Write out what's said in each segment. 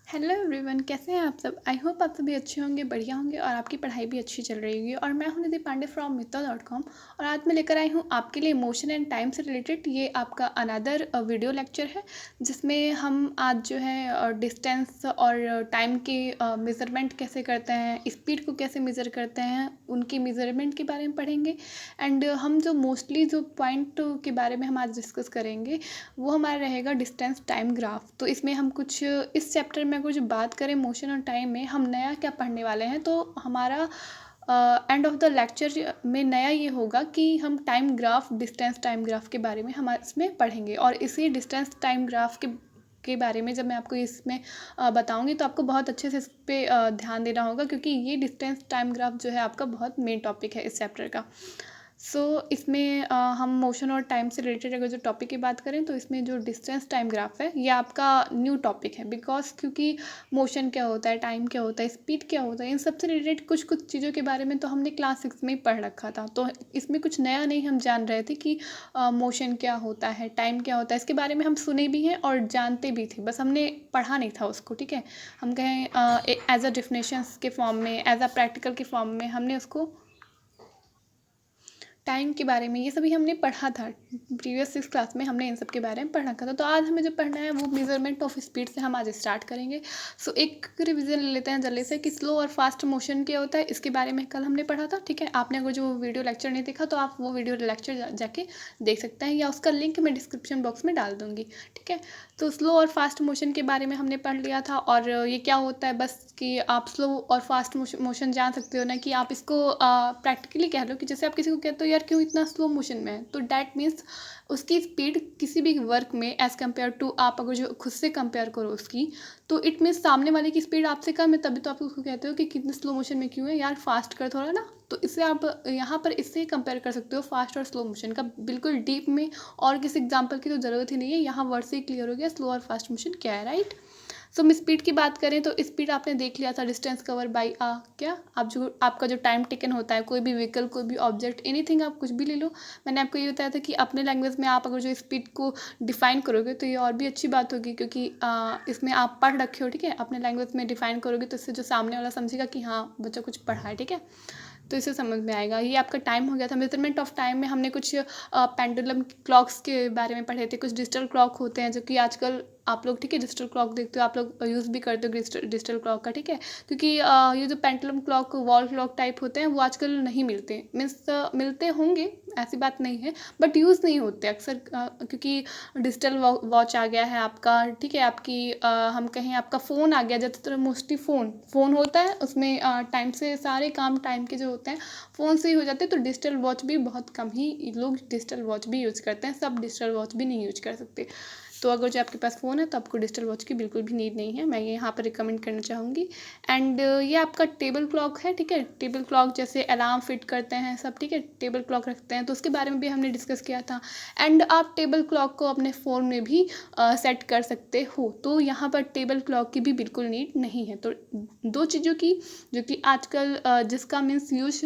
Hello everyone, कैसे हैं आप सब। आई होप आप सभी अच्छे होंगे, बढ़िया होंगे और आपकी पढ़ाई भी अच्छी चल रही होगी। और मैं हूं निधि पांडे फ्रॉम मित्ता.com और आज मैं लेकर आई हूं आपके लिए इमोशन एंड टाइम से रिलेटेड ये आपका अनदर वीडियो लेक्चर है, जिसमें हम आज जो है डिस्टेंस और टाइम के मेज़रमेंट कैसे करते हैं, स्पीड को कैसे मेज़र करते हैं, उनकी मेज़रमेंट के बारे में पढ़ेंगे। एंड हम जो मोस्टली जो पॉइंट के बारे में हम आज डिस्कस करेंगे वो हमारा रहेगा डिस्टेंस टाइम ग्राफ। तो इसमें हम कुछ इस चैप्टर में कुछ बात करें मोशन और टाइम में हम नया क्या पढ़ने वाले हैं, तो हमारा एंड ऑफ द लेक्चर में नया ये होगा कि हम time graph, distance time graph के बारे में हम इसमें पढ़ेंगे। और इसी डिस्टेंस टाइम ग्राफ के बारे में जब मैं आपको इसमें बताऊंगी तो आपको बहुत अच्छे से इस पर ध्यान देना होगा, क्योंकि ये डिस्टेंस टाइम ग्राफ जो है आपका बहुत मेन टॉपिक है इस चैप्टर का। इसमें हम मोशन और टाइम से रिलेटेड अगर जो टॉपिक की बात करें तो इसमें जो डिस्टेंस टाइम ग्राफ है ये आपका न्यू टॉपिक है, बिकॉज क्योंकि मोशन क्या होता है, टाइम क्या होता है, स्पीड क्या होता है, इन सब से रिलेटेड कुछ कुछ चीज़ों के बारे में तो हमने क्लास 6 में ही पढ़ रखा था। तो इसमें कुछ नया नहीं हम जान रहे थे कि मोशन क्या होता है, टाइम क्या होता है। इसके बारे में हम सुने भी हैं और जानते भी थे, बस हमने पढ़ा नहीं था उसको। ठीक है, हम कहें एज अ डिफिनेशंस के फॉर्म में, एज अ प्रैक्टिकल के फॉर्म में हमने उसको टाइम के बारे में ये सभी हमने पढ़ा था। प्रीवियस 6 क्लास में हमने इन सब के बारे में पढ़ा था। तो आज हमें जो पढ़ना है वो मेजरमेंट ऑफ स्पीड से हम आज स्टार्ट करेंगे। एक रिवीजन ले लेते हैं जल्दी से कि स्लो और फास्ट मोशन क्या होता है। इसके बारे में कल हमने पढ़ा था। ठीक है, आपने अगर जो वीडियो लेक्चर नहीं देखा तो आप वो वीडियो लेक्चर जाके देख सकते हैं, या उसका लिंक मैं डिस्क्रिप्शन बॉक्स में डाल दूँगी। ठीक है, तो स्लो और फास्ट मोशन के बारे में हमने पढ़ लिया था। और ये क्या होता है, बस कि आप स्लो और फास्ट मोशन जान सकते हो ना, कि आप इसको प्रैक्टिकली कह लो कि जैसे आप किसी को कहते हो यार क्यों इतना स्लो मोशन में है, तो डैट मीन्स उसकी स्पीड किसी भी वर्क में एज़ कम्पेयर टू, आप अगर जो खुद से कंपेयर करो उसकी, तो इट मीन्स सामने वाले की स्पीड आपसे कम है, तभी तो आप उसको कहते हो कि कितने स्लो मोशन में क्यों है यार, फास्ट कर थोड़ा ना। तो इससे आप यहाँ पर इससे कंपेयर कर सकते हो फास्ट और स्लो मोशन का, बिल्कुल डीप में और किसी एग्जाम्पल की तो ज़रूरत ही नहीं है। यहाँ वर्ड से ही क्लियर हो गया स्लो और फास्ट मोशन क्या है, राइट। हम स्पीड की बात करें तो स्पीड आपने देख लिया था, डिस्टेंस कवर बाई क्या आप जो आपका जो टाइम टेकन होता है, कोई भी व्हीकल, कोई भी ऑब्जेक्ट, एनीथिंग आप कुछ भी ले लो। मैंने आपको ये बताया था कि अपने लैंग्वेज में आप अगर जो स्पीड को डिफाइन करोगे तो ये और भी अच्छी बात होगी, क्योंकि इसमें आप पढ़ रखे हो। ठीक है, अपने लैंग्वेज में डिफाइन करोगे तो इससे जो सामने वाला समझेगा कि हाँ बच्चा कुछ पढ़ा है। ठीक है, तो इसे समझ में आएगा। ये आपका टाइम हो गया था। मेजरमेंट ऑफ टाइम में हमने कुछ पेंडुलम क्लॉक्स के बारे में पढ़े थे। कुछ डिजिटल क्लॉक होते हैं जो कि आजकल आप लोग, ठीक है, डिजिटल क्लॉक देखते हो, आप लोग यूज़ भी करते हो डिजिटल क्लॉक का। ठीक है, क्योंकि ये जो pendulum clock, wall clock type होते हैं वो आजकल नहीं मिलते। मीन्स मिलते होंगे, ऐसी बात नहीं है, बट यूज़ नहीं होते अक्सर, क्योंकि डिजिटल वॉच आ गया है आपका। ठीक है, आपकी हम कहें आपका फ़ोन आ गया, ज़्यादातर मोस्टली फ़ोन होता है, उसमें टाइम से सारे काम टाइम के जो होते हैं फ़ोन से ही हो जाते हैं। तो डिजिटल वॉच भी बहुत कम ही लोग डिजिटल वॉच भी यूज़ करते हैं, सब डिजिटल वॉच भी नहीं यूज कर सकते। तो अगर जो आपके पास फ़ोन है तो आपको डिजिटल वॉच की बिल्कुल भी नीड नहीं है, मैं ये यहाँ पर रिकमेंड करना चाहूँगी। एंड ये आपका टेबल क्लॉक है। ठीक है, टेबल क्लॉक जैसे अलार्म फिट करते हैं सब, ठीक है, टेबल क्लॉक रखते हैं, तो उसके बारे में भी हमने डिस्कस किया था। एंड आप टेबल क्लॉक को अपने फ़ोन में भी सेट कर सकते हो, तो यहाँ पर टेबल क्लॉक की भी बिल्कुल नीड नहीं है। तो दो चीज़ों की जो कि आजकल जिसका मीन्स यूज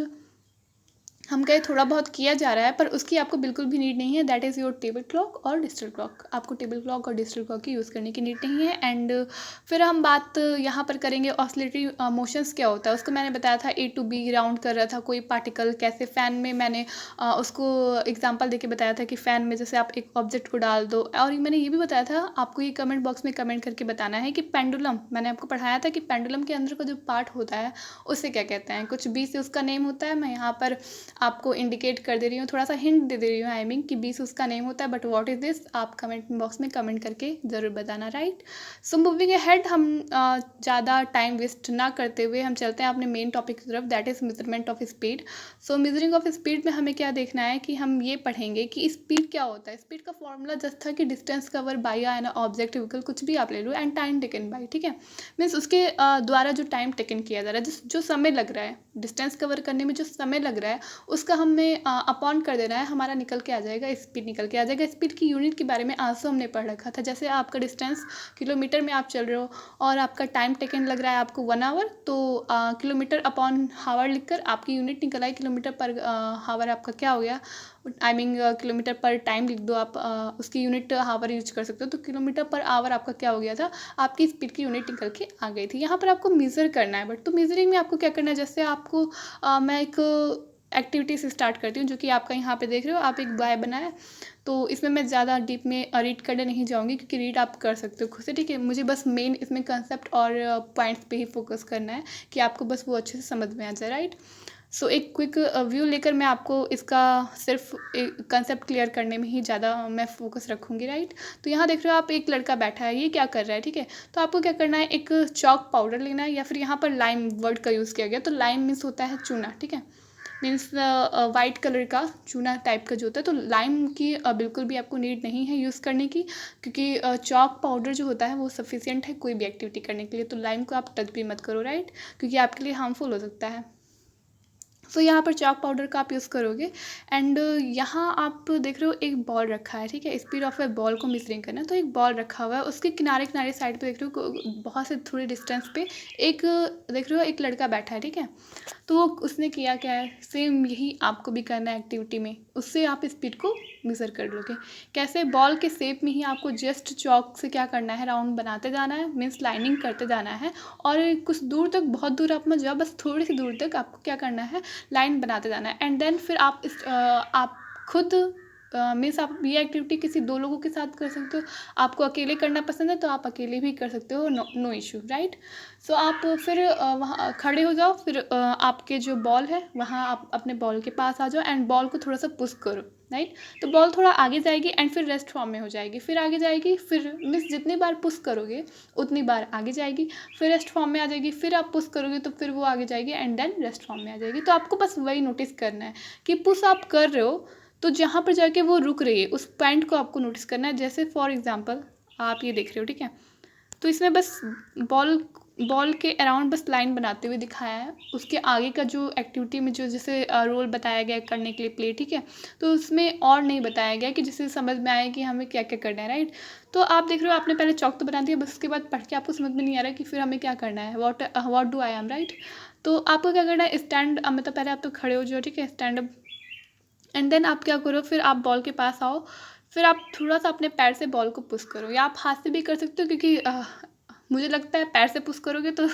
हम कहें थोड़ा बहुत किया जा रहा है, पर उसकी आपको बिल्कुल भी नीड नहीं है। That is your table clock और डिजिटल क्लॉक। आपको टेबल क्लॉक और डिजिटल क्लॉक की यूज़ करने की नीड नहीं है। एंड फिर हम बात यहाँ पर करेंगे ऑसिलेटरी मोशंस क्या होता है। उसको मैंने बताया था ए टू बी राउंड कर रहा था कोई पार्टिकल, कैसे फ़ैन में मैंने उसको एग्जाम्पल देके बताया था कि फ़ैन में जैसे आप एक ऑब्जेक्ट को डाल दो। और मैंने ये भी बताया था आपको, ये कमेंट बॉक्स में कमेंट करके बताना है कि पेंडुलम, मैंने आपको पढ़ाया था कि पेंडुलम के अंदर का जो पार्ट होता है उसे क्या कहते हैं। कुछ बी से उसका नेम होता है, मैं यहाँ पर आपको इंडिकेट कर दे रही हूँ, थोड़ा सा हिंट दे रही हूँ, आई मीन कि 20 उसका नेम होता है, बट व्हाट इज़ दिस आप कमेंट बॉक्स में कमेंट करके ज़रूर बताना, राइट। मूविंग अहेड, हम ज़्यादा टाइम वेस्ट ना करते हुए हम चलते हैं अपने मेन टॉपिक की तरफ, that is measurement of speed. Measuring of speed में हमें क्या देखना है कि हम ये पढ़ेंगे कि स्पीड क्या होता है। स्पीड का फॉर्मूला जस्ट था कि distance cover by an object vehicle, कुछ भी आप ले लो, एंड टाइम टेकन बाई। ठीक है, मीन्स उसके द्वारा जो टाइम टेकन किया जा रहा है, जो समय लग रहा है डिस्टेंस कवर करने में, जो समय लग रहा है उसका हमें अपॉन कर देना है, हमारा निकल के आ जाएगा, स्पीड निकल के आ जाएगा। स्पीड की यूनिट के बारे में आज तो हमने पढ़ रखा था। जैसे आपका डिस्टेंस किलोमीटर में आप चल रहे हो और आपका टाइम टेकन लग रहा है आपको 1 आवर, तो किलोमीटर अपॉन हावर लिखकर आपकी यूनिट निकल आई। किलोमीटर पर हावर आपका क्या हो गया, आई मीन किलोमीटर पर टाइम लिख दो आप, उसकी यूनिट हावर यूज कर सकते हो। तो किलोमीटर पर आवर आपका क्या हो गया था, आपकी स्पीड की यूनिट निकल के आ गई थी। यहाँ पर आपको मेज़र करना है, बट तो मेजरिंग में आपको क्या करना है, जैसे आपको मैं एक एक्टिविटी से स्टार्ट करती हूँ, जो कि आपका यहाँ पे देख रहे हो, आप एक बाय बनाए। तो इसमें मैं ज़्यादा डीप में रीड करने नहीं जाऊँगी, क्योंकि रीड आप कर सकते हो खुद से, ठीक है। मुझे बस मेन इसमें कंसेप्ट और पॉइंट्स पे ही फोकस करना है, कि आपको बस वो अच्छे से समझ में आ जाए, राइट। सो एक क्विक व्यू लेकर मैं आपको इसका सिर्फ एक कंसेप्ट क्लियर करने में ही ज़्यादा मैं फोकस रखूँगी, राइट। तो यहाँ देख रहे हो आप, एक लड़का बैठा है, ये क्या कर रहा है, ठीक है। तो आपको क्या करना है, एक चॉक पाउडर लेना है, या फिर यहाँ पर लाइम वर्ड का यूज़ किया गया। तो लाइम मीन्स होता है चूना, ठीक है, मीन्स वाइट कलर का चूना टाइप का जो होता है। तो लाइम की बिल्कुल भी आपको नीड नहीं है यूज़ करने की, क्योंकि चॉक पाउडर जो होता है वो सफिशिएंट है कोई भी एक्टिविटी करने के लिए। तो लाइम को आप टच भी मत करो, राइट, क्योंकि आपके लिए हार्मफुल हो सकता है। सो यहाँ पर चॉक पाउडर का आप यूज़ करोगे। एंड यहाँ आप देख रहे हो एक बॉल रखा है, ठीक है। स्पीड ऑफ ए बॉल को मेजरिंग करना है, तो एक बॉल रखा हुआ है, उसके किनारे किनारे साइड पे देख रहे हो बहुत से थोड़े डिस्टेंस पे एक देख रहे हो एक लड़का बैठा है, ठीक है। तो वो उसने किया क्या है, सेम यही आपको भी करना है एक्टिविटी में, उससे आप स्पीड को मेज़र कर लोगे। कैसे, बॉल के शेप में ही आपको जस्ट चॉक से क्या करना है, राउंड बनाते जाना है, मीन्स लाइनिंग करते जाना है। और कुछ दूर तक, बहुत दूर आप मत जाओ, बस थोड़ी सी दूर तक आपको क्या करना है, लाइन बनाते जाना है। एंड देन फिर आप खुद मीन्स आप ये एक्टिविटी किसी 2 लोगों के साथ कर सकते हो। आपको अकेले करना पसंद है तो आप अकेले भी कर सकते हो, नो इशू, राइट। सो आप फिर वहाँ खड़े हो जाओ, फिर आपके जो बॉल है वहाँ आप अपने बॉल के पास आ जाओ, एंड बॉल को थोड़ा सा पुश करो, राइट। तो बॉल थोड़ा आगे जाएगी एंड फिर रेस्ट फॉर्म में हो जाएगी, फिर आगे जाएगी, फिर मीन्स जितनी बार पुश करोगे उतनी बार आगे जाएगी, फिर रेस्ट फॉर्म में आ जाएगी, फिर आप पुश करोगे तो फिर वो आगे जाएगी, एंड देन रेस्ट फॉर्म में आ जाएगी। तो आपको बस वही नोटिस करना है कि पुश आप कर रहे हो तो जहाँ पर जाके वो रुक रही है उस पॉइंट को आपको नोटिस करना है। जैसे फॉर एग्जांपल आप ये देख रहे हो, ठीक है। तो इसमें बस बॉल बॉल के अराउंड बस लाइन बनाते हुए दिखाया है। उसके आगे का जो एक्टिविटी में जो जैसे रोल बताया गया करने के लिए प्ले, ठीक है, तो उसमें और नहीं बताया गया कि जिससे समझ में आए कि हमें क्या क्या करना है, राइट। तो आप देख रहे हो आपने पहले चौक तो बना दिया, बस उसके बाद पढ़ के आपको समझ में नहीं आ रहा कि फिर हमें क्या करना है, what do I am, right. तो आपको क्या करना है, स्टैंड, मतलब पहले आप तो खड़े हो जाओ, ठीक है, स्टैंड अप। एंड देन आप क्या करो, फिर आप बॉल के पास आओ, फिर आप थोड़ा सा अपने पैर से बॉल को पुश करो, या आप हाथ से भी कर सकते हो, क्योंकि मुझे लगता है पैर से पुश करोगे तो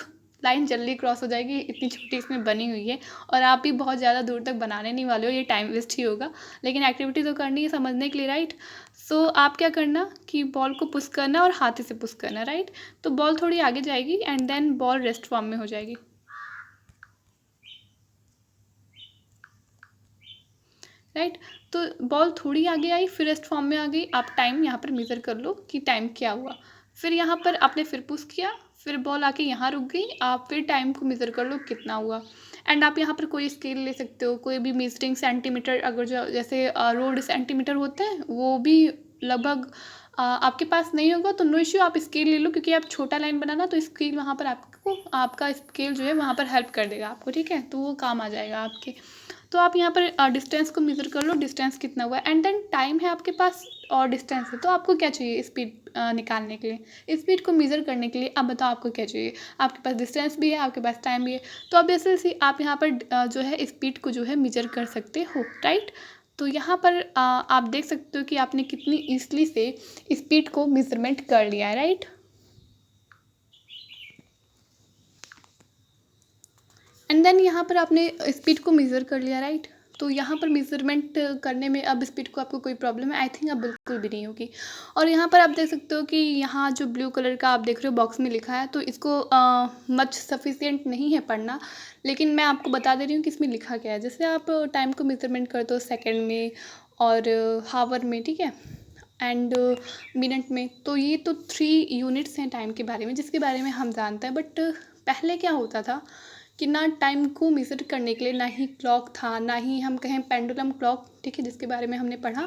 लाइन जल्दी क्रॉस हो जाएगी, इतनी छोटी इसमें बनी हुई है, और आप भी बहुत ज़्यादा दूर तक बनाने नहीं वाले हो, ये टाइम वेस्ट ही होगा। लेकिन एक्टिविटी तो करनी है समझने के लिए, राइट। सो आप क्या करना कि बॉल को पुश करना और हाथ से पुश करना, राइट। तो बॉल थोड़ी आगे जाएगी and then ball rest form में हो जाएगी, राइट। तो बॉल थोड़ी आगे आई, फिर रेस्ट फॉर्म में आ गई। आप टाइम यहाँ पर मेज़र कर लो कि टाइम क्या हुआ। फिर यहाँ पर आपने फिर पुश किया, फिर बॉल आके यहाँ रुक गई, आप फिर टाइम को मेज़र कर लो कितना हुआ। एंड आप यहाँ पर कोई स्केल ले सकते हो, कोई भी मेजरिंग सेंटीमीटर, अगर जो जैसे रोड सेंटीमीटर होते हैं वो भी लगभग आपके पास नहीं होगा तो नो इश्यू, आप स्केल ले लो, क्योंकि आप छोटा लाइन बनाना तो स्केल वहाँ पर आपको, आपका स्केल जो है वहाँ पर हेल्प कर देगा आपको, ठीक है, तो वो काम आ जाएगा आपके। तो आप यहाँ पर डिस्टेंस को मेज़र कर लो, डिस्टेंस कितना हुआ, एंड देन टाइम है आपके पास और डिस्टेंस है, तो आपको क्या चाहिए स्पीड निकालने के लिए, स्पीड को मेज़र करने के लिए। आप बताओ आपको क्या चाहिए, आपके पास डिस्टेंस भी है, आपके पास टाइम भी है, तो ऑब्वियसली आप यहाँ पर जो है स्पीड को जो है मेज़र कर सकते हो, राइट। तो यहाँ पर आप देख सकते हो कि आपने कितनी ईजली से स्पीड को मेज़रमेंट कर लिया है, राइट। एंड देन यहाँ पर आपने स्पीड को मेज़र कर लिया, राइट। तो यहाँ पर मेज़रमेंट करने में अब स्पीड को आपको कोई प्रॉब्लम है, आई थिंक अब बिल्कुल भी नहीं होगी। और यहाँ पर आप देख सकते हो कि यहाँ जो ब्लू कलर का आप देख रहे हो बॉक्स में लिखा है, तो इसको मच सफिशिएंट नहीं है पढ़ना, लेकिन मैं आपको बता दे रही हूँ कि इसमें लिखा क्या है। जैसे आप टाइम को मेज़रमेंट करते हो सेकेंड में और हावर में, ठीक है, एंड मिनट में, तो ये तो 3 यूनिट्स हैं टाइम के बारे में, जिसके बारे में हम जानते हैं। बट पहले क्या होता था कि ना टाइम को मेज़र करने के लिए ना ही क्लॉक था, ना ही हम कहें पेंडुलम क्लॉक, ठीक है, जिसके बारे में हमने पढ़ा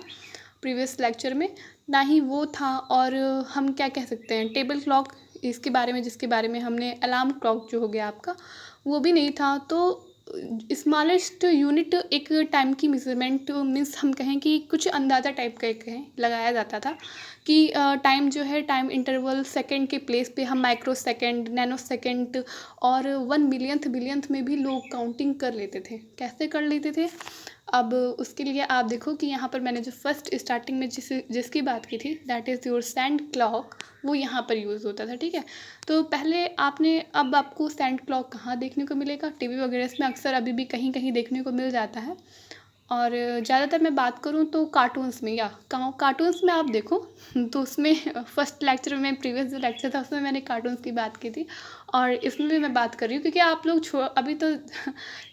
प्रीवियस लेक्चर में, ना ही वो था। और हम क्या कह सकते हैं, टेबल क्लॉक, इसके बारे में, जिसके बारे में हमने अलार्म क्लॉक जो हो गया आपका, वो भी नहीं था। तो स्मॉलेस्ट यूनिट एक टाइम की मेजरमेंट मीन्स हम कहें कि कुछ अंदाज़ा टाइप का एक कहें लगाया जाता था कि टाइम जो है टाइम इंटरवल सेकंड के प्लेस पे हम माइक्रो सेकंड, नैनो सेकंड और 1 मिलियंथ बिलियंथ में भी लोग काउंटिंग कर लेते थे। कैसे कर लेते थे? अब उसके लिए आप देखो कि यहाँ पर मैंने जो फर्स्ट स्टार्टिंग में जिसकी बात की थी, that is your sand clock, वो यहाँ पर यूज़ होता था। ठीक है, तो पहले आपने, अब आपको सैंड क्लॉक कहाँ देखने को मिलेगा? टीवी वगैरह में अक्सर अभी भी कहीं कहीं देखने को मिल जाता है। और ज़्यादातर मैं बात करूँ तो कार्टून्स में, या कार्टून्स में आप देखो तो उसमें फर्स्ट लेक्चर में, प्रीवियस जो लेक्चर था उसमें मैंने कार्टून्स की बात की थी, और इसमें भी मैं बात कर रही हूँ क्योंकि आप लोग अभी तो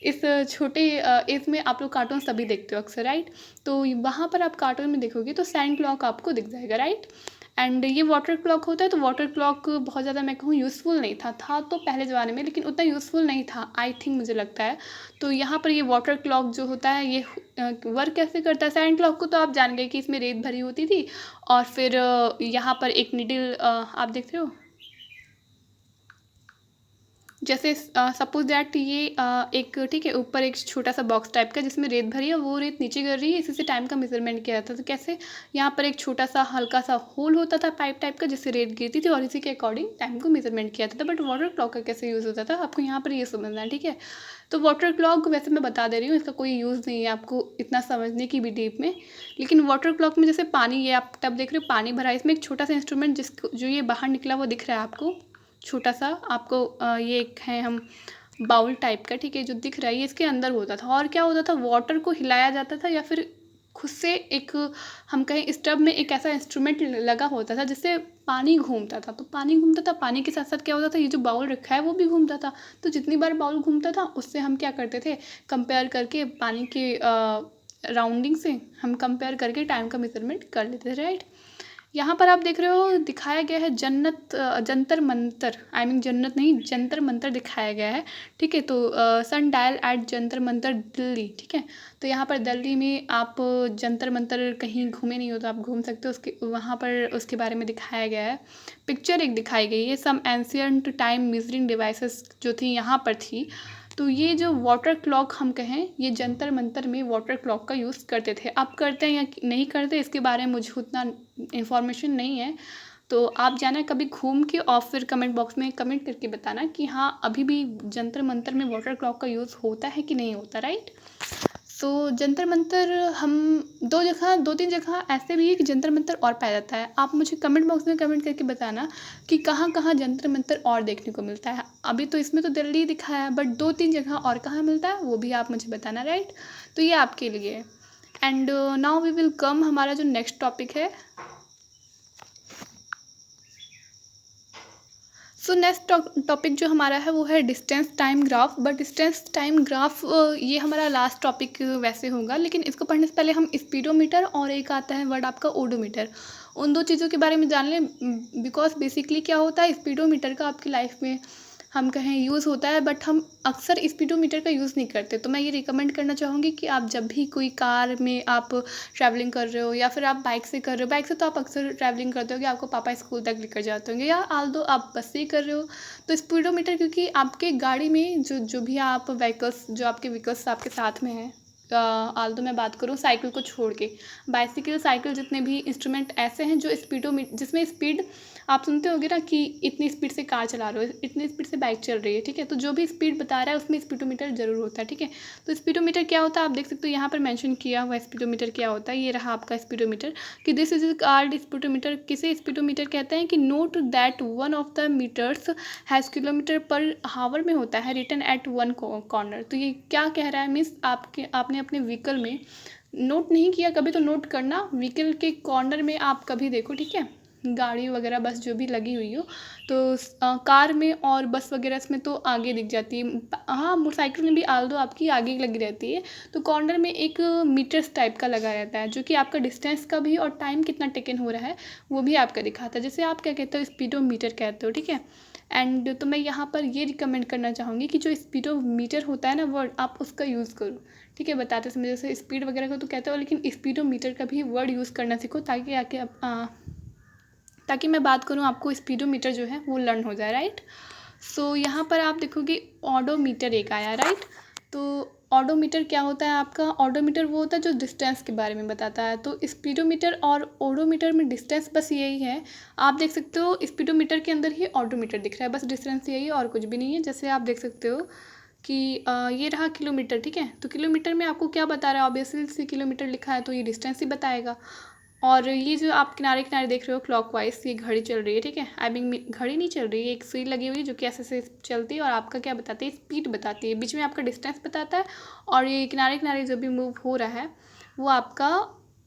इस छोटे एज में आप लोग कार्टून्स तभी देखते हो अक्सर, राइट? तो वहाँ पर आप कार्टून में देखोगे तो सैंड क्लॉक आपको दिख जाएगा, राइट? एंड ये वाटर क्लॉक होता है, तो वाटर क्लॉक बहुत ज़्यादा मैं कहूँ यूज़फुल नहीं था तो पहले ज़माने में, लेकिन उतना यूज़फुल नहीं था आई थिंक, मुझे लगता है। तो यहाँ पर ये वाटर क्लॉक जो होता है ये वर्क कैसे करता है? सैंड क्लॉक को तो आप जान गए कि इसमें रेत भरी होती थी, और फिर यहाँ पर एक निडल आप देख रहे हो, जैसे सपोज दैट ये एक, ठीक है, ऊपर एक छोटा सा बॉक्स टाइप का जिसमें रेत भरी है, वो रेत नीचे गिर रही है, इसी से टाइम का मेजरमेंट किया जाता था। तो कैसे? यहाँ पर एक छोटा सा हल्का सा होल होता था पाइप टाइप का, जिससे रेत गिरती थी और इसी के अकॉर्डिंग टाइम को मेजरमेंट किया जाता था। बट वाटर क्लॉक का कैसे यूज़ होता था आपको यहाँ पर ये समझना है, ठीक है? तो वाटर क्लॉक वैसे मैं बता दे रही हूँ, इसका कोई यूज़ नहीं है आपको इतना समझने की भी डीप में। लेकिन वाटर क्लॉक में जैसे पानी, ये आप तब देख रहे हो पानी भरा है, इसमें एक छोटा सा इंस्ट्रूमेंट जिसको जो ये बाहर निकला वो दिख रहा है आपको, छोटा सा आपको ये एक है हम बाउल टाइप का, ठीक है, जो दिख रहा है ये इसके अंदर होता था। और क्या होता था? वाटर को हिलाया जाता था, या फिर खुद से एक, हम कहें स्टब में एक ऐसा इंस्ट्रूमेंट लगा होता था जिससे पानी घूमता था। तो पानी घूमता था, पानी के साथ साथ क्या होता था, ये जो बाउल रखा है वो भी घूमता था। तो जितनी बार बाउल घूमता था उससे हम क्या करते थे, कंपेयर करके पानी के राउंडिंग से हम कंपेयर करके टाइम का मेजरमेंट कर लेते थे, राइट? यहाँ पर आप देख रहे हो दिखाया गया है जंतर मंतर, आई मीन जन्नत नहीं, जंतर मंतर दिखाया गया है, ठीक है? तो सन डायल एट जंतर मंतर दिल्ली, ठीक है? तो यहाँ पर दिल्ली में आप जंतर मंतर कहीं घूमे नहीं हो तो आप घूम सकते हो, उसके वहाँ पर उसके बारे में दिखाया गया है। पिक्चर एक दिखाई गई है, सम एंशियंट टाइम मेजरिंग डिवाइसेस जो थी यहाँ पर थी। तो ये जो वाटर क्लॉक हम कहें, ये जंतर मंतर में वाटर क्लॉक का यूज़ करते थे। अब करते हैं या नहीं करते इसके बारे में मुझे उतना इन्फॉर्मेशन नहीं है। तो आप जाना कभी घूम के, और फिर कमेंट बॉक्स में कमेंट करके बताना कि हाँ अभी भी जंतर मंतर में वाटर क्लॉक का यूज़ होता है कि नहीं होता, राइट? सो जंतर मंतर हम दो तीन जगह ऐसे भी है कि जंतर मंतर और पाया जाता है। आप मुझे कमेंट बॉक्स में कमेंट करके बताना कि कहाँ कहाँ जंतर मंतर और देखने को मिलता है। अभी तो इसमें तो दिल्ली दिखाया है, बट 2-3 जगह और कहाँ मिलता है वो भी आप मुझे बताना, राइट? तो ये आपके लिए है। And now we will come, हमारा जो नेक्स्ट टॉपिक है। सो नेक्स्ट टॉपिक जो हमारा है वो है distance time graph. But distance time graph ये हमारा लास्ट टॉपिक वैसे होगा, लेकिन इसको पढ़ने से पहले हम स्पीडोमीटर और एक आता है वर्ड आपका ओडोमीटर, उन दो चीज़ों के बारे में जान लें। बिकॉज बेसिकली क्या होता है, स्पीडोमीटर का आपकी लाइफ में हम कहें यूज़ होता है, बट हम अक्सर स्पीडोमीटर का यूज़ नहीं करते। तो मैं ये रिकमेंड करना चाहूँगी कि आप जब भी कोई कार में आप ट्रैवलिंग कर रहे हो, या फिर आप बाइक से कर रहे हो, बाइक से तो आप अक्सर ट्रैवलिंग करते हो कि आपको पापा स्कूल तक लेकर जाते होंगे, या आल्दो आप बस से ही कर रहे हो, तो स्पीडोमीटर, क्योंकि आपके गाड़ी में जो जो भी आप व्हीकल्स, जो आपके व्हीकल्स आपके साथ में हैं, आल्दो मैं बात करूँ साइकिल को छोड़ के, बाइसिकल, साइकिल, जितने भी इंस्ट्रूमेंट ऐसे हैं जो जिसमें स्पीड आप सुनते होंगे ना कि इतनी स्पीड से कार चला रहे हो, इतनी स्पीड से बाइक चल रही है, ठीक है? तो जो भी स्पीड बता रहा है उसमें स्पीडोमीटर जरूर होता है, ठीक है? तो स्पीडोमीटर क्या होता है आप देख सकते हो, यहाँ पर मेंशन किया हुआ स्पीडोमीटर क्या होता है, ये रहा आपका स्पीडोमीटर, कि दिस इज कॉल्ड स्पीडोमीटर। किसे स्पीडोमीटर कहते हैं? कि note that one of the meters has kilometre per hour में होता है, रिटन एट वन कॉर्नर। तो ये क्या कह रहा है, मीन्स आपने अपने व्हीकल में नोट नहीं किया कभी, तो नोट करना, व्हीकल के कॉर्नर में आप कभी देखो, ठीक है? गाड़ी वगैरह बस जो भी लगी हुई हो, तो कार में और बस वगैरह इसमें तो आगे दिख जाती है, हाँ मोटरसाइकिल में भी आल्दो आपकी आगे लगी रहती है। तो कॉर्नर में एक मीटर्स टाइप का लगा रहता है, जो कि आपका डिस्टेंस का भी और टाइम कितना टेकन हो रहा है वो भी आपका दिखाता है, जैसे आप क्या कहते हो, स्पीडोमीटर कहते हो, ठीक है? एंड तो मैं यहाँ पर ये रिकमेंड करना चाहूँगी कि जो स्पीडोमीटर होता है ना वर्ड, आप उसका यूज़ करो, ठीक है? बताते समय जैसे स्पीड वगैरह का तो कहते हो, लेकिन स्पीडोमीटर का भी वर्ड यूज़ करना सीखो, ताकि मैं बात करूँ आपको स्पीडोमीटर जो है वो लर्न हो जाए, राइट? सो यहाँ पर आप देखोगे ऑडोमीटर एक आया, राइट? तो ऑडोमीटर क्या होता है आपका? ऑडोमीटर वो होता है जो डिस्टेंस के बारे में बताता है। तो स्पीडोमीटर और ओडोमीटर में डिस्टेंस बस यही है। आप देख सकते हो स्पीडोमीटर के अंदर ही ऑडोमीटर दिख रहा है, बस डिस्टेंस यही है और कुछ भी नहीं है। जैसे आप देख सकते हो कि ये रहा किलोमीटर, ठीक है। तो किलोमीटर में आपको क्या बता रहा है? ऑब्वियसली से किलोमीटर लिखा है तो ये डिस्टेंस ही बताएगा। और ये जो आप किनारे किनारे देख रहे हो क्लॉकवाइज, ये घड़ी चल रही है, ठीक है। आई मीन घड़ी नहीं चल रही है, एक सुई लगी हुई है जो कि ऐसे ऐसे चलती है और आपका क्या बताती है? स्पीड बताती है। बीच में आपका डिस्टेंस बताता है और ये किनारे किनारे जो भी मूव हो रहा है वो आपका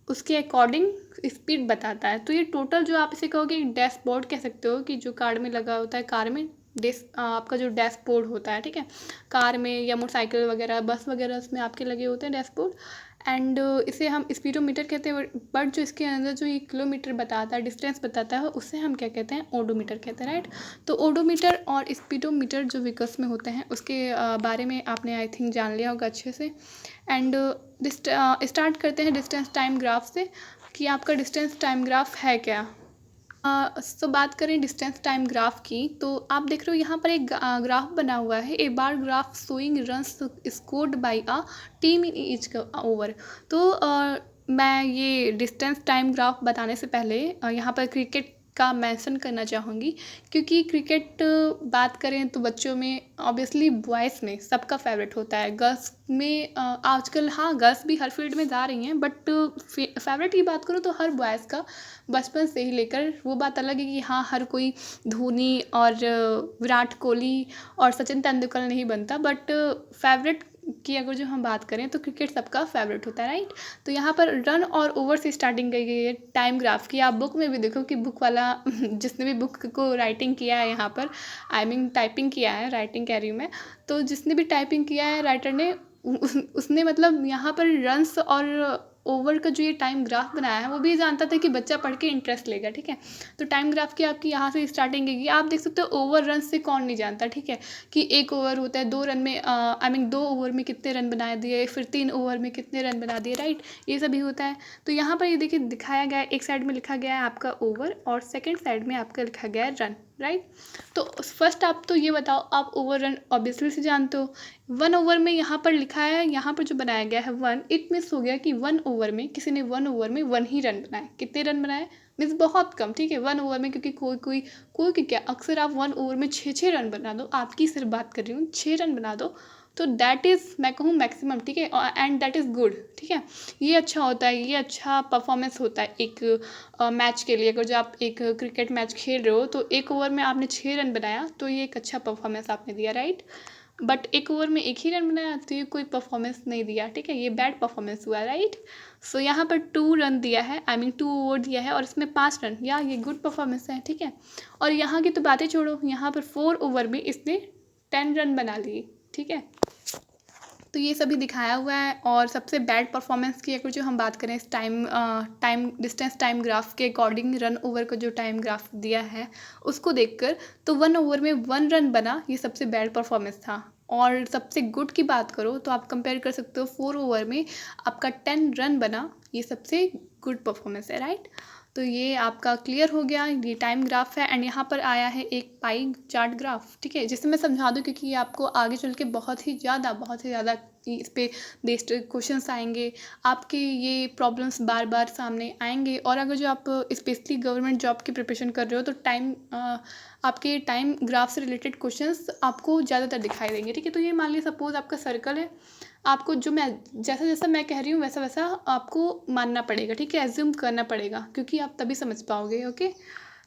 उसके अकॉर्डिंग स्पीड बताता है। तो ये टोटल जो आप इसे कहोगे डैशबोर्ड कह सकते हो, कि जो कार में लगा होता है, कार में आपका जो डैशबोर्ड होता है, ठीक है। कार में या मोटरसाइकिल वगैरह, बस वगैरह, उसमें आपके लगे होते हैं डैशबोर्ड। एंड इसे हम स्पीडोमीटर कहते हैं। बट जो इसके अंदर जो ये किलोमीटर बताता है, डिस्टेंस बताता है, उससे हम क्या कहते हैं? ओडोमीटर कहते हैं, राइट। तो ओडोमीटर और स्पीडोमीटर जो व्हीकल्स में होते हैं उसके बारे में आपने आई थिंक जान लिया होगा अच्छे से। एंड स्टार्ट करते हैं डिस्टेंस टाइम ग्राफ से, कि आपका डिस्टेंस टाइम ग्राफ है क्या। सो बात करें डिस्टेंस टाइम ग्राफ की, तो आप देख रहे हो यहाँ पर एक ग्राफ बना हुआ है, a bar graph showing runs scored by a team in each over. तो मैं ये डिस्टेंस टाइम ग्राफ बताने से पहले यहाँ पर क्रिकेट का मेंशन करना चाहूँगी, क्योंकि क्रिकेट बात करें तो बच्चों में ऑब्वियसली बॉयज़ में सबका फेवरेट होता है। गर्ल्स में आजकल हाँ गर्ल्स भी हर फील्ड में जा रही हैं, बट फेवरेट की बात करूँ तो हर बॉयज़ का बचपन से ही लेकर वो बात अलग है कि हाँ हर कोई धोनी और विराट कोहली और सचिन तेंदुलकर नहीं बनता, बट फेवरेट की अगर जो हम बात करें तो क्रिकेट सबका फेवरेट होता है, राइट। तो यहाँ पर रन और ओवर से स्टार्टिंग की गई है टाइम ग्राफ की। आप बुक में भी देखो कि बुक वाला जिसने भी बुक को राइटिंग किया है यहाँ पर, आई मीन टाइपिंग किया है, राइटिंग कह रही हूँ मैं, तो जिसने भी टाइपिंग किया है राइटर ने उसने मतलब यहाँ पर रन्स और ओवर का जो ये टाइम ग्राफ बनाया है वो भी जानता था कि बच्चा पढ़ के इंटरेस्ट लेगा, ठीक है। तो टाइम ग्राफ की आपकी यहाँ से स्टार्टिंग है। आप देख सकते हो ओवर रन से कौन नहीं जानता, ठीक है, कि एक ओवर होता है 2 रन में, आई मीन 2 ओवर में कितने रन बना दिए, फिर 3 ओवर में कितने रन बना दिए, राइट। ये सभी होता है। तो यहाँ पर ये देखिए दिखाया गया है, एक साइड में लिखा गया है आपका ओवर और सेकेंड साइड में आपका लिखा गया है रन, राइट। तो फर्स्ट आप तो ये बताओ, आप ओवर रन ऑब्वियसली से जानते हो। 1 ओवर में यहाँ पर लिखा है, यहाँ पर जो बनाया गया है 1, इट मीन्स हो गया कि 1 ओवर में किसी ने 1 ओवर में 1 ही रन बनाए। कितने रन बनाए? मीन्स बहुत कम, ठीक है। 1 ओवर में, क्योंकि कोई क्या, अक्सर आप 1 ओवर में 6 रन बना दो, आपकी सिर्फ बात कर रही हूँ, 6 रन बना दो तो दैट इज़ मैं कहूँ मैक्सिमम, ठीक है, एंड दैट इज़ गुड, ठीक है। ये अच्छा होता है, ये अच्छा परफॉर्मेंस होता है एक मैच के लिए। अगर जो आप एक क्रिकेट मैच खेल रहे हो तो 1 ओवर में आपने 6 रन बनाया तो ये एक अच्छा परफॉर्मेंस आपने दिया, राइट। बट 1 ओवर में 1 ही रन बनाया तो ये कोई परफॉर्मेंस नहीं दिया, ठीक है, ये बैड परफॉर्मेंस हुआ, राइट। सो यहाँ पर 2 रन दिया है, आई मीन 2 ओवर दिया है और इसमें 5 रन, या ये गुड परफॉर्मेंस है, ठीक है। और यहाँ की तो बातें छोड़ो, यहाँ पर 4 ओवर में इसने 10 रन बना लिए, ठीक है। तो ये सभी दिखाया हुआ है। और सबसे बैड परफॉर्मेंस की अगर जो हम बात करें इस टाइम डिस्टेंस टाइम ग्राफ के अकॉर्डिंग, रन ओवर का जो टाइम ग्राफ दिया है उसको देखकर, तो 1 ओवर में 1 रन बना, ये सबसे बैड परफॉर्मेंस था। और सबसे गुड की बात करो तो आप कंपेयर कर सकते हो, 4 ओवर में आपका 10 रन बना, ये सबसे गुड परफॉर्मेंस है, राइट। तो ये आपका क्लियर हो गया, ये टाइम ग्राफ है। एंड यहाँ पर आया है एक पाई चार्ट ग्राफ, ठीक है, जिसे मैं समझा दूँ क्योंकि ये आपको आगे चल के बहुत ही ज़्यादा इस पे बेस्ड क्वेश्चंस आएंगे, आपके ये प्रॉब्लम्स बार बार सामने आएंगे। और अगर जो आप स्पेशली गवर्नमेंट जॉब की प्रिपरेशन कर रहे हो तो आपके टाइम ग्राफ से रिलेटेड क्वेश्चंस आपको ज़्यादातर दिखाई देंगे, ठीक है। तो ये मान लीजिए सपोज आपका सर्कल है, आपको जो मैं जैसा जैसा मैं कह रही हूँ वैसा वैसा आपको मानना पड़ेगा, ठीक है, एज्यूम करना पड़ेगा, क्योंकि आप तभी समझ पाओगे, ओके।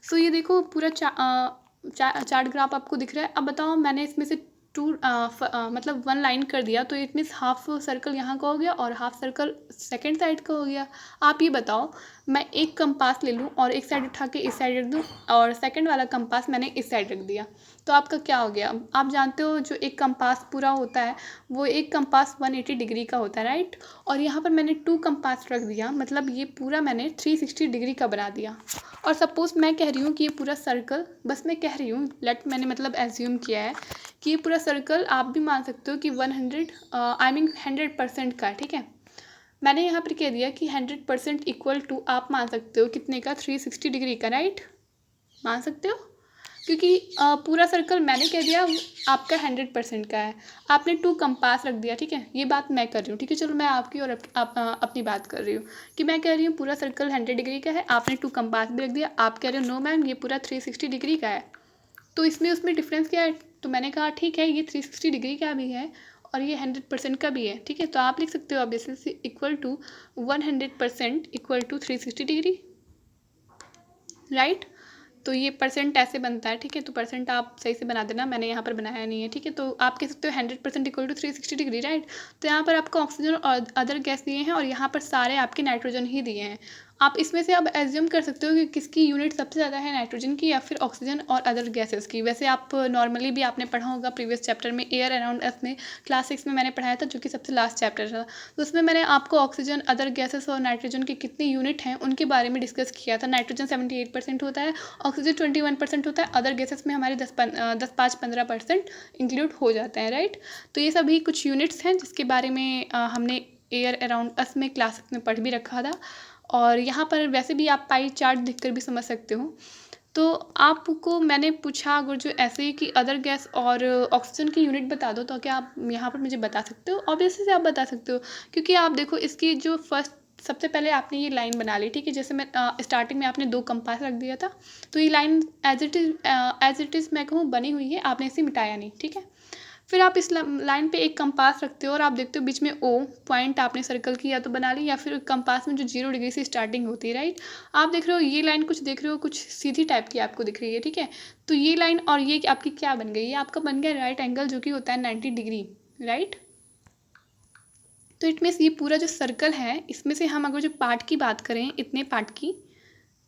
सो ये देखो पूरा चार्ट ग्राफ आपको दिख रहा है। अब बताओ, मैंने इसमें से मतलब 1 लाइन कर दिया तो इट मीन्स हाफ सर्कल यहाँ का हो गया और हाफ सर्कल सेकेंड साइड का हो गया। आप ये बताओ, मैं एक कंपास ले लूँ और एक साइड उठा के इस साइड रख दूँ और सेकंड वाला कंपास मैंने इस साइड रख दिया, तो आपका क्या हो गया? आप जानते हो जो एक कंपास पूरा होता है वो एक कंपास 180 डिग्री का होता है, राइट। और यहाँ पर मैंने 2 कंपास रख दिया, मतलब ये पूरा मैंने 360 डिग्री का बना दिया। और सपोज मैं कह रही हूँ कि ये पूरा सर्कल, बस मैं कह रही हूँ, मैंने मतलब एज्यूम किया है कि ये पूरा सर्कल आप भी मान सकते हो कि 100% का है, ठीक है। मैंने यहाँ पर कह दिया कि 100% इक्वल टू आप मान सकते हो कितने का? 360 डिग्री का, राइट, मान सकते हो। क्योंकि पूरा सर्कल मैंने कह दिया आपका 100% का है, आपने 2 कंपास रख दिया, ठीक है। ये बात मैं कर रही हूँ, ठीक है। चलो मैं आपकी और अपनी बात कर रही हूँ कि मैं कह रही हूँ पूरा सर्कल 100 डिग्री का है, आपने 2 कंपास भी रख दिया। आप कह रहे हो नो मैम ये पूरा 360 डिग्री का है, तो इसमें उसमें डिफरेंस क्या है? तो मैंने कहा ठीक है, ये 360 डिग्री का भी है और ये 100% का भी है, ठीक है। तो आप लिख सकते हो obviously equal to 100% equal to 360 degree, right. तो ये परसेंट ऐसे बनता है, ठीक है। तो परसेंट आप सही से बना देना, मैंने यहाँ पर बनाया नहीं है, ठीक है। तो आप कह सकते हो 100% इक्वल टू 360 डिग्री, राइट। तो यहाँ पर आपको ऑक्सीजन और अदर गैस दिए हैं और यहाँ पर सारे आपके नाइट्रोजन ही दिए हैं। आप इसमें से अब एज्यूम कर सकते हो कि किसकी यूनिट सबसे ज़्यादा है, नाइट्रोजन की या फिर ऑक्सीजन और अदर गैसेस की। वैसे आप नॉर्मली भी आपने पढ़ा होगा प्रीवियस चैप्टर में, एयर अराउंड अस में, क्लास 6 में मैंने पढ़ाया था, जो कि सबसे लास्ट चैप्टर था। तो उसमें मैंने आपको ऑक्सीजन, अदर गैसेस और नाइट्रोजन की कितनी यूनिट हैं उनके बारे में डिस्कस किया था। नाइट्रोजन 78% होता है, ऑक्सीजन 21% होता है, अदर गैसेस में हमारे 10-5-15% इंक्लूड हो जाते हैं, राइट। तो ये सभी कुछ यूनिट्स हैं जिसके बारे में हमने एयर अराउंड अस में क्लास में पढ़ भी रखा था। और यहाँ पर वैसे भी आप पाई चार्ट देखकर भी समझ सकते हो। तो आपको मैंने पूछा अगर जो ऐसे ही कि अदर गैस और ऑक्सीजन की यूनिट बता दो, तो क्या आप यहाँ पर मुझे बता सकते हो? ऑब्वियसली से आप बता सकते हो, क्योंकि आप देखो इसकी जो फर्स्ट सबसे पहले आपने ये लाइन बना ली, ठीक है। जैसे मैं स्टार्टिंग में आपने 2 कंपास रख दिया था, तो ये लाइन एज इट इज़ मैं कहूँ बनी हुई है, आपने इसे मिटाया नहीं, ठीक है। फिर आप इस लाइन पे एक कंपास रखते हो और आप देखते हो बीच में ओ पॉइंट आपने सर्कल की या तो बना ली, या फिर कंपास में जो 0 डिग्री से स्टार्टिंग होती है, राइट। आप देख रहे हो ये लाइन कुछ देख रहे हो कुछ सीधी टाइप की आपको दिख रही है, ठीक है। तो ये लाइन और ये आपकी क्या बन गई? ये आपका बन गया राइट एंगल, जो कि होता है 90 डिग्री, राइट। तो इट मीन्स ये पूरा जो सर्कल है, इसमें से हम अगर जो पार्ट की बात करें, इतने पार्ट की,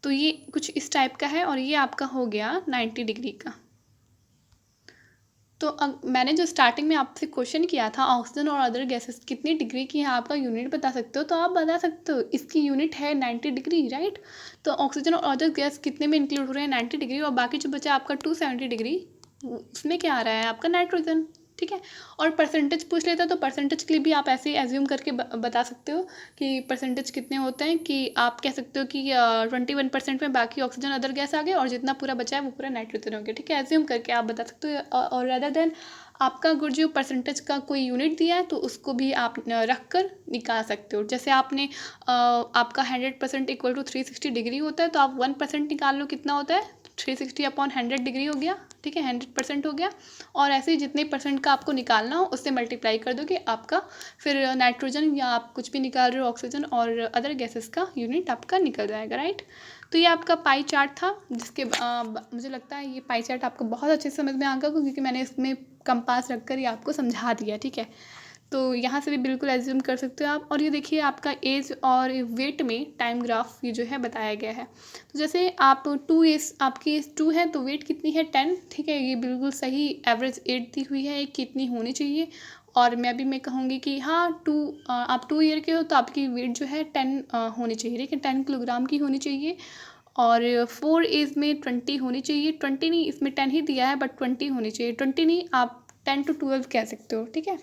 तो ये कुछ इस टाइप का है और ये आपका हो गया 90 डिग्री का। तो मैंने जो स्टार्टिंग में आपसे क्वेश्चन किया था ऑक्सीजन और अदर गैसेस कितनी डिग्री की है, आपका यूनिट बता सकते हो? तो आप बता सकते हो इसकी यूनिट है 90 डिग्री, राइट। तो ऑक्सीजन और अदर गैस कितने में इंक्लूड हो रहे हैं? 90 डिग्री। और बाकी जो बचा आपका 270 डिग्री, उसमें क्या आ रहा है? आपका नाइट्रोजन, ठीक है। और परसेंटेज पूछ लेता तो परसेंटेज के लिए भी आप ऐसे ही एज्यूम करके बता सकते हो कि परसेंटेज कितने होते हैं, कि आप कह सकते हो कि 21% में बाकी ऑक्सीजन अदर गैस आ गए और जितना पूरा बचा है वो पूरा नाइट्रोजन हो गया, ठीक है। एज्यूम करके आप बता सकते हो। और अदर देन आपका अगर जो परसेंटेज का कोई यूनिट दिया है तो उसको भी आप रख कर निकाल सकते हो। जैसे आपने आपका 100% इक्वल टू 360 डिग्री होता है, तो आप 1% निकाल लो, कितना होता है? 360/100 डिग्री हो गया, ठीक है, 100% हो गया। और ऐसे ही जितने परसेंट का आपको निकालना हो उससे मल्टीप्लाई कर दो कि आपका फिर नाइट्रोजन या आप कुछ भी निकाल रहे हो ऑक्सीजन और अदर गैसेस का यूनिट आपका निकल जाएगा, राइट। तो ये आपका पाई चार्ट था, जिसके मुझे लगता है ये पाई चार्ट आपको बहुत अच्छे से समझ में आ गया, क्योंकि मैंने इसमें कंपास रख कर ही आपको समझा दिया, ठीक है। तो यहाँ से भी बिल्कुल एज्यूम कर सकते हो आप। और ये देखिए आपका एज और वेट में टाइम ग्राफ ये जो है बताया गया है। तो जैसे आप 2 एज, आपकी एज 2 है तो वेट कितनी है? 10, ठीक है। ये बिल्कुल सही एवरेज एज दी हुई है कितनी होनी चाहिए। और मैं कहूँगी कि हाँ आप 2 ईयर के हो तो आपकी वेट जो है 10 होनी चाहिए, ठीक है, 10 किलोग्राम की होनी चाहिए। और 4 एज में 20 होनी चाहिए, 20 नहीं, इसमें 10 ही दिया है बट 20 होनी चाहिए, 20 नहीं, आप 10 to 12 कह सकते हो, ठीक है।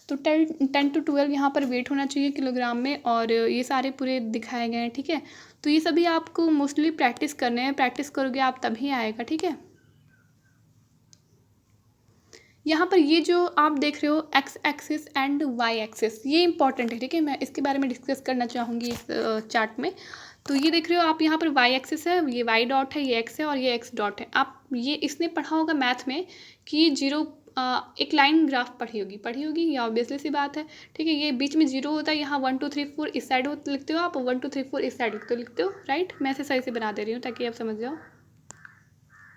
तो 10 to 12 यहाँ पर वेट होना चाहिए किलोग्राम में, और ये सारे पूरे दिखाए गए हैं, ठीक है। तो ये सभी आपको मोस्टली प्रैक्टिस करने हैं, प्रैक्टिस करोगे आप तभी आएगा, ठीक है। यहाँ पर ये जो आप देख रहे हो X axis and Y axis, ये इंपॉर्टेंट है, ठीक है। मैं इसके बारे में डिस्कस करना चाहूँगी इस चार्ट में। तो ये देख रहे हो आप यहाँ पर वाई एक्सिस है, ये वाई डॉट है, ये एक्स है और ये एक्स डॉट है। आप ये इसने पढ़ा होगा मैथ में कि जीरो, एक लाइन ग्राफ पढ़ी होगी, ये ऑब्वियसली सी बात है, ठीक है। ये बीच में 0 होता है, यहाँ 1 2 3 4 इस साइड लिखते हो आप, 1 2 3 4 इस साइड लिखते हो, राइट। मैं इसे सही से बना दे रही हूँ ताकि आप समझ जाओ।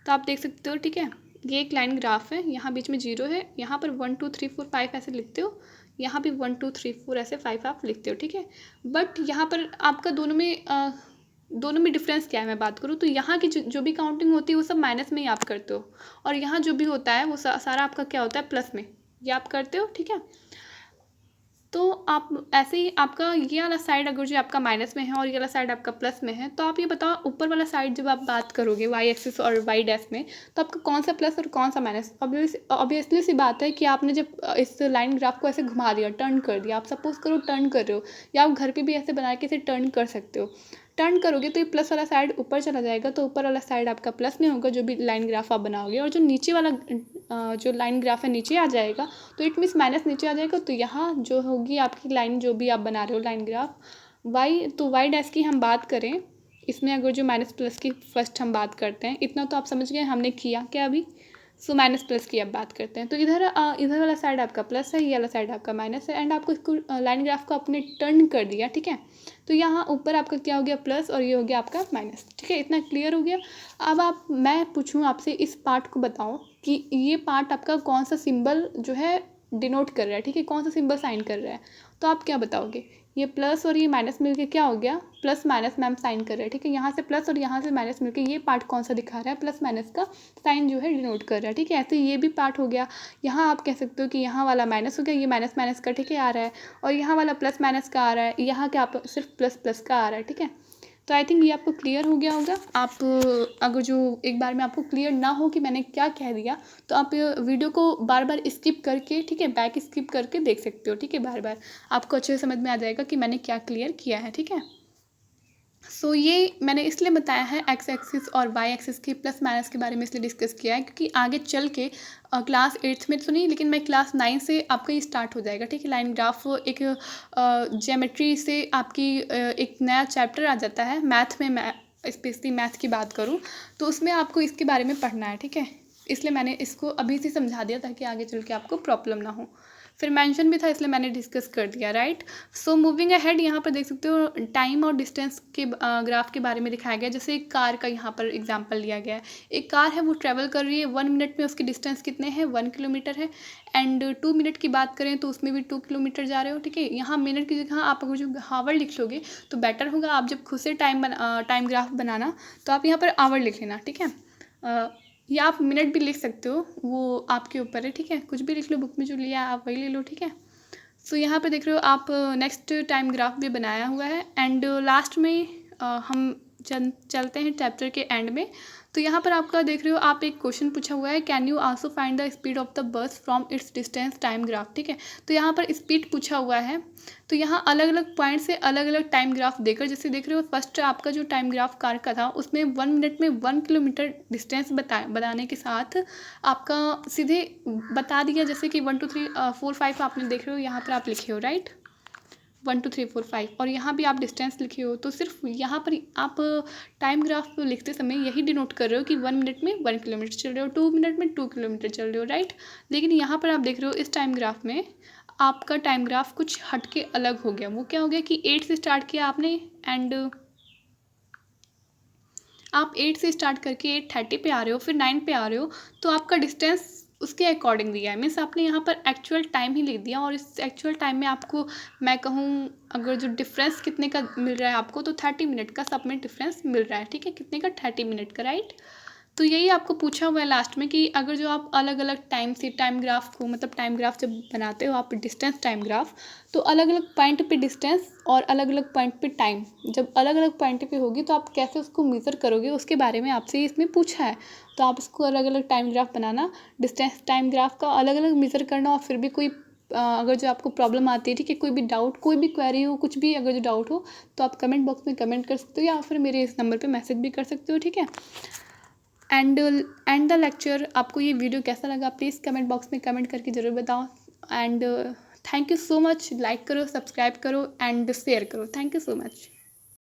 तो आप देख सकते हो, ठीक है, ये एक लाइन ग्राफ है, यहाँ बीच में 0 है, यहाँ पर 1 2 3 4 5 ऐसे लिखते हो, यहाँ भी 1 2 3 4 ऐसे 5 आप लिखते हो, ठीक है। बट यहाँ पर आपका दोनों में डिफरेंस क्या है, मैं बात करूँ तो यहाँ की जो भी काउंटिंग होती है वो सब माइनस में ही आप करते हो, और यहाँ जो भी होता है वो सारा आपका क्या होता है, प्लस में, ये आप करते हो, ठीक है। तो आप ऐसे ही आपका ये वाला साइड अगर जो आपका माइनस में है और ये वाला साइड आपका प्लस में है, तो आप ये बताओ ऊपर वाला साइड जब आप बात करोगे वाई एक्सिस और वाई डैश में, तो आपका कौन सा प्लस और कौन सा माइनस? ऑब्वियसली सी बात है कि आपने जब इस लाइन ग्राफ को ऐसे घुमा दिया, टर्न कर दिया, आप सपोज करो टर्न कर रहे हो, या आप घर पे भी ऐसे बना के इसे टर्न कर सकते हो। टर्न करोगे तो ये प्लस वाला साइड ऊपर चला जाएगा, तो ऊपर वाला साइड आपका प्लस में होगा जो भी लाइन ग्राफ आप बनाओगे, और जो नीचे वाला जो लाइन ग्राफ है नीचे आ जाएगा, तो इट मीन्स माइनस नीचे आ जाएगा। तो यहाँ जो होगी आपकी लाइन जो भी आप बना रहे हो लाइन ग्राफ वाई, तो वाई डैश की हम बात करें इसमें, अगर जो माइनस प्लस की फर्स्ट हम बात करते हैं, इतना तो आप समझ गए हमने किया क्या अभी। सो माइनस प्लस की अब बात करते हैं, तो इधर वाला साइड आपका प्लस है, ये वाला साइड आपका माइनस है, एंड आपको इसको लाइन ग्राफ को आपने टर्न कर दिया, ठीक है। तो यहाँ ऊपर आपका क्या हो गया प्लस, और ये हो गया आपका माइनस, ठीक है, इतना क्लियर हो गया। अब मैं पूछूँ आपसे इस पार्ट को बताओ कि ये पार्ट आपका कौन सा सिंबल जो है डिनोट कर रहा है, ठीक है, कौन सा सिंबल साइन कर रहा है, तो आप क्या बताओगे। ये प्लस और ये माइनस मिलके क्या हो गया, प्लस माइनस मैम साइन कर रहे हैं, ठीक है, यहाँ से प्लस और यहाँ से माइनस मिलके ये पार्ट कौन सा दिखा रहा है, प्लस माइनस का साइन जो है डिनोट कर रहा है, ठीक है। ऐसे ये भी पार्ट हो गया। यहाँ आप कह सकते हो कि यहाँ वाला माइनस हो गया, ये माइनस माइनस का, ठीक है, आ रहा है, और यहाँ वाला प्लस माइनस का आ रहा है, यहाँ क्या आप सिर्फ प्लस प्लस का आ रहा है, ठीक है। तो आई थिंक ये आपको क्लियर हो गया होगा। आप अगर जो एक बार में आपको क्लियर ना हो कि मैंने क्या कह दिया, तो आप वीडियो को बार बार स्किप करके, ठीक है, बैक स्किप करके देख सकते हो, ठीक है, बार बार आपको अच्छे से समझ में आ जाएगा कि मैंने क्या क्लियर किया है, ठीक है। सो ये मैंने इसलिए बताया है एक्स एक्सिस और वाई एक्सिस के प्लस माइनस के बारे में इसलिए डिस्कस किया है, क्योंकि आगे चल के क्लास 8th में तो नहीं, लेकिन मैं क्लास 9 से आपका ये स्टार्ट हो जाएगा, ठीक है। लाइन ग्राफ एक ज्योमेट्री से आपकी एक नया चैप्टर आ जाता है मैथ में, मैं स्पेशली मैथ की बात करूँ तो उसमें आपको इसके बारे में पढ़ना है, ठीक है। इसलिए मैंने इसको अभी से समझा दिया ताकि आगे चल के आपको प्रॉब्लम ना हो। फिर मेंशन भी था इसलिए मैंने डिस्कस कर दिया, राइट। सो मूविंग अहेड, यहाँ पर देख सकते हो टाइम और डिस्टेंस के ग्राफ के बारे में दिखाया गया। जैसे एक कार का यहाँ पर एग्जांपल लिया गया है। एक कार है वो ट्रेवल कर रही है 1 मिनट में, उसकी डिस्टेंस कितने हैं 1 किलोमीटर है। एंड 2 मिनट की बात करें तो उसमें भी 2 किलोमीटर जा रहे हो, ठीक है। यहाँ मिनट की जगह आप अगर जो हावर लिख लोगे तो बेटर होगा। आप जब खुद से टाइम ग्राफ बनाना तो आप यहाँ पर आवर लिख लेना, ठीक है। या आप मिनट भी लिख सकते हो, वो आपके ऊपर है, ठीक है। कुछ भी लिख लो, बुक में जो लिया आप वही ले लो, ठीक है। सो यहाँ पे देख रहे हो आप नेक्स्ट टाइम ग्राफ भी बनाया हुआ है। एंड लास्ट में हम चलते हैं चैप्टर के एंड में। तो यहाँ पर आपका देख रहे हो आप एक क्वेश्चन पूछा हुआ है, can you also find the speed of the bus from its distance time graph, ठीक है। तो यहाँ पर स्पीड पूछा हुआ है, तो यहाँ अलग अलग पॉइंट से अलग अलग टाइम ग्राफ देकर, जैसे देख रहे हो फर्स्ट आपका जो टाइम ग्राफ कार का था उसमें 1 मिनट में 1 किलोमीटर डिस्टेंस बताने के साथ आपका सीधे बता दिया, जैसे कि 1 2 3 4 5 आपने देख रहे हो यहाँ पर आप लिखे हो, राइट, 1 2 3 4 5, और यहाँ भी आप डिस्टेंस लिखे हो। तो सिर्फ यहाँ पर आप टाइम ग्राफ लिखते समय यही डिनोट कर रहे हो कि 1 मिनट में 1 किलोमीटर चल रहे हो, 2 मिनट में 2 किलोमीटर चल रहे हो, राइट। लेकिन यहाँ पर आप देख रहे हो इस टाइम ग्राफ में आपका टाइम ग्राफ कुछ हट के अलग हो गया। वो क्या हो गया कि 8 से स्टार्ट किया आपने, एंड आप 8 से स्टार्ट करके 8:30 पे आ रहे हो, फिर 9 पे आ रहे हो, तो आपका डिस्टेंस उसके अकॉर्डिंग दिया है। मीन्स आपने यहाँ पर एक्चुअल टाइम ही लिख दिया, और इस एक्चुअल टाइम में आपको मैं कहूँ अगर जो डिफरेंस कितने का मिल रहा है आपको, तो 30 मिनट का सब में डिफरेंस मिल रहा है, ठीक है। कितने का 30 मिनट का, राइट। तो यही आपको पूछा हुआ है लास्ट में कि अगर जो आप अलग अलग टाइम से टाइम ग्राफ को, मतलब टाइम ग्राफ जब बनाते हो आप डिस्टेंस टाइम ग्राफ, तो अलग अलग पॉइंट पे डिस्टेंस और अलग अलग पॉइंट पे टाइम जब अलग अलग पॉइंट पे होगी तो आप कैसे उसको मेज़र करोगे उसके बारे में आपसे इसमें पूछा है। तो आप इसको अलग अलग टाइम ग्राफ बनाना, डिस्टेंस टाइम ग्राफ का अलग अलग मेज़र करना, और फिर भी कोई अगर जो आपको प्रॉब्लम आती है, ठीक है, कोई भी डाउट, कोई भी क्वेरी हो, कुछ भी अगर जो डाउट हो तो आप कमेंट बॉक्स में कमेंट कर सकते हो, या फिर मेरे इस नंबर पे मैसेज भी कर सकते हो, ठीक है। एंड द लेक्चर, आपको ये वीडियो कैसा लगा प्लीज़ कमेंट बॉक्स में कमेंट करके ज़रूर बताओ। And thank you so much. Like करो, सब्सक्राइब करो एंड शेयर करो। Thank you so much.